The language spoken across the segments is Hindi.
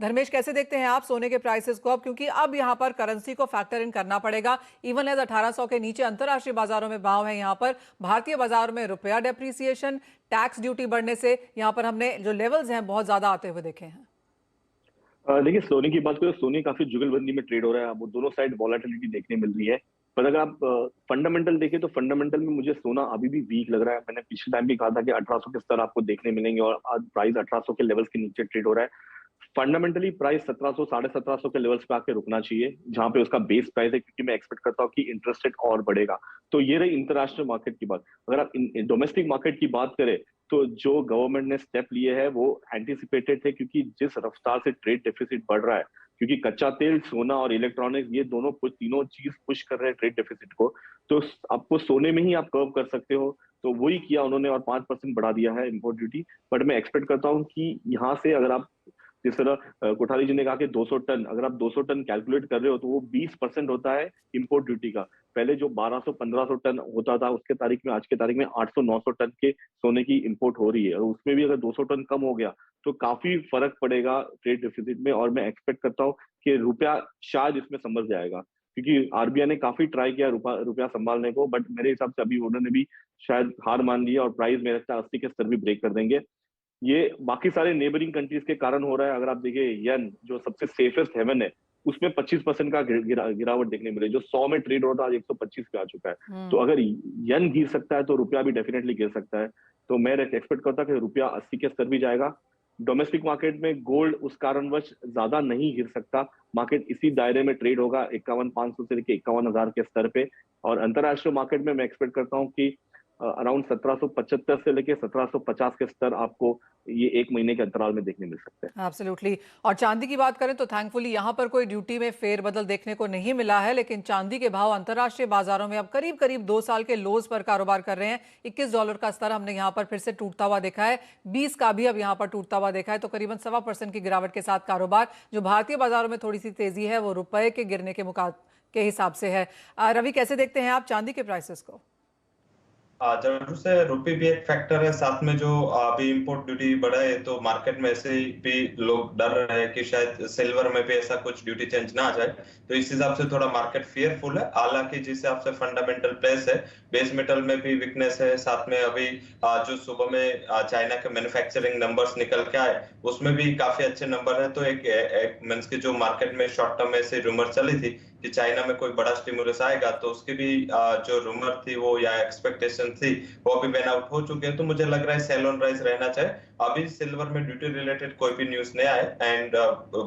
धर्मेश, कैसे देखते हैं आप सोने के प्राइसेस को अब, क्योंकि अब यहाँ पर करेंसी को फैक्टर इन करना पड़ेगा। इवन एज 1800 के नीचे अंतर्राष्ट्रीय बाजारों में भाव है, यहाँ पर भारतीय बाजार में रुपया डेप्रिसिएशन, टैक्स ड्यूटी बढ़ने से यहाँ पर हमने जो लेवल्स हैं बहुत ज्यादा आते हुए देखे हैं। देखिए, सोने की बात करें, सोने काफी जुगलबंदी में ट्रेड हो रहा है। वो दोनों साइड वॉलेटिलिटी देखने मिल रही है। पर अगर आप फंडामेंटल देखें तो फंडामेंटल में मुझे सोना अभी भी वीक लग रहा है। मैंने पिछले टाइम भी कहा था कि 1800 के स्तर आपको देखने मिलेंगे और आज प्राइस 1800 के लेवल्स के नीचे ट्रेड हो रहा है। फंडामेंटली प्राइस 1700 1750 के लेवल्स पे आके रुकना चाहिए, जहां पे उसका बेस प्राइस है, क्योंकि मैं एक्सपेक्ट करता हूँ कि इंटरेस्ट रेट और बढ़ेगा। तो ये रही इंटरनेशनल मार्केट की बात। अगर आप डोमेस्टिक मार्केट की बात करें तो जो गवर्नमेंट ने स्टेप लिए हैं वो एंटिसिपेटेड थे, क्योंकि जिस रफ्तार से ट्रेड डेफिसिट बढ़ रहा है, क्योंकि कच्चा तेल, सोना और इलेक्ट्रॉनिक्स ये दोनों तीनों चीज पुश कर रहे हैं ट्रेड डेफिसिट को। तो आपको सोने में ही आप कर्व कर सकते हो। तो वही किया उन्होंने और 5% बढ़ा दिया है इम्पोर्ट ड्यूटी। बट मैं एक्सपेक्ट करता हूँ कि यहाँ से अगर आप जिस तरह कोठारी जी ने कहा कि 200 टन, अगर आप 200 टन कैलकुलेट कर रहे हो तो वो 20% होता है इंपोर्ट ड्यूटी का। पहले जो 1200-1500 टन होता था, उसके तारीख में आज के तारीख में 800-900 टन के सोने की इंपोर्ट हो रही है। और उसमें भी अगर 200 टन कम हो गया तो काफी फर्क पड़ेगा ट्रेड डेफिसिट में। और मैं एक्सपेक्ट करता हूँ कि रुपया शायद इसमें संभल जाएगा, क्योंकि आरबीआई ने काफी ट्राई किया रुपया संभालने को। बट मेरे हिसाब से अभी उन्होंने भी शायद हार मान ली और प्राइस मेरे लगता है 80 के स्तर भी ब्रेक कर देंगे। ये बाकी सारे नेबरिंग कंट्रीज के कारण हो रहा है। अगर आप देखिए यन जो सबसे सेफेस्ट हेवन है, उसमें 25% का गिरावट देखने मिले। जो 100 में ट्रेड हो रहा था आज 125 पे आ चुका है। तो अगर यन गिर सकता है तो रुपया भी डेफिनेटली गिर सकता है। तो मैं एक्सपेक्ट करता कि रुपया 80 के स्तर भी जाएगा। डोमेस्टिक मार्केट में गोल्ड उस कारणवश ज्यादा नहीं गिर सकता। मार्केट इसी दायरे में ट्रेड होगा 51,500 से लेकर 51,000 के स्तर पे। और अंतरराष्ट्रीय मार्केट में मैं एक्सपेक्ट करता हूँ कि अराउंड 1775 से लेके 1750 के स्तर आपको ये एक महीने के अंतराल में देखने मिल सकते हैं। एब्सोल्युटली। और चांदी की बात करें तो थैंकफुली यहाँ पर कोई ड्यूटी में फेरबदल देखने को नहीं मिला है, लेकिन चांदी के भाव अंतर्राष्ट्रीय बाजारों में अब करीब करीब 2 साल के लोज पर कारोबार कर रहे हैं। $21 का स्तर हमने यहाँ पर फिर से टूटता हुआ देखा है, 20 का भी अब यहाँ पर टूटता हुआ देखा है। तो करीबन 1.25% की गिरावट के साथ कारोबार। जो भारतीय बाजारों में थोड़ी सी तेजी है वो रुपए के गिरने के हिसाब से है। रवि, कैसे देखते हैं आप चांदी के प्राइसेस को? जरूर से रुपये भी एक फैक्टर है, साथ में जो अभी इंपोर्ट ड्यूटी बढ़ा है तो मार्केट में ऐसे ही भी लोग डर रहे हैं कि शायद सिल्वर में भी ऐसा कुछ ड्यूटी चेंज ना आ जाए। तो इस हिसाब से थोड़ा मार्केट फियरफुल है। हालांकि जिस हिसाब से फंडामेंटल प्लेस है, बेस मेटल में भी वीकनेस है। साथ में अभी जो सुबह में चाइना के मैन्युफैक्चरिंग नंबर्स निकल के आए उसमें भी काफी अच्छे नंबर है। तो एक मींस की जो मार्केट में शॉर्ट टर्म में ऐसे रूमर चली थी कि चाइना में कोई बड़ा स्टिमुलस आएगा, तो उसकी भी जो रूमर थी वो या एक्सपेक्टेशन थी वो अभी बैन आउट हो चुके हैं। तो मुझे लग रहा है सेल ऑन राइज रहना चाहिए। अभी सिल्वर में ड्यूटी रिलेटेड कोई भी न्यूज नहीं आए एंड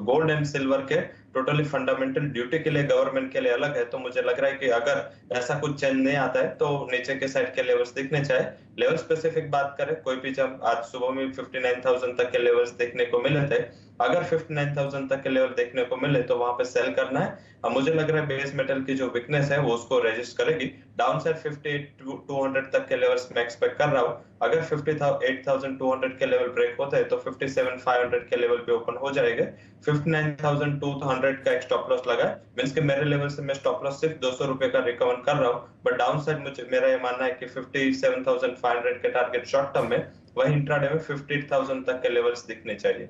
गोल्ड एंड सिल्वर के टोटली फंडामेंटल ड्यूटी के लिए गवर्नमेंट के लिए अलग है। तो मुझे लग रहा है कि अगर ऐसा कुछ चेंज नहीं आता है तो नीचे के साइड के लेवल्स दिखने चाहिए। लेवल स्पेसिफिक बात करें, कोई भी जब आज सुबह में 59,000 तक के लेवल्स देखने को मिले थे, अगर 59,000 तक के लेवल देखने को मिले तो वहां पे सेल करना है। अब मुझे लग रहा है बेस मेटल की जो वीकनेस है वो उसको रेजिस्ट करेगी। डाउन साइड 58,200 तक के लेवल्स मैं एक्सपेक्ट कर रहा हूँ। अगर 58,200 के लेवल ब्रेक होते हैं तो 57,500 के लेवल पे ओपन हो जाएगा। 59,200 का एक स्टॉप लॉस लगा है, मींस कि मेरे लेवल से मैं स्टॉप लॉस सिर्फ 200 रुपए का रिकवर कर रहा हूँ। बट डाउन साइड मुझे मेरा ये मानना है कि 57,500 के टारगेट शॉर्ट टर्म में, वही इंट्राडे में 50,000 तक के लेवल्स दिखने चाहिए।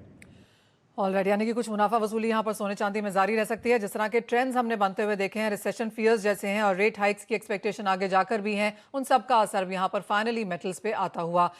ऑलराइट, यानी कि कुछ मुनाफा वसूली यहाँ पर सोने चांदी में जारी रह सकती है। जिस तरह के ट्रेंड्स हमने बनते हुए देखे हैं, रिसेशन फियर्स जैसे हैं और रेट हाइक्स की एक्सपेक्टेशन आगे जाकर भी हैं, उन सब का असर भी यहाँ पर फाइनली मेटल्स पे आता हुआ।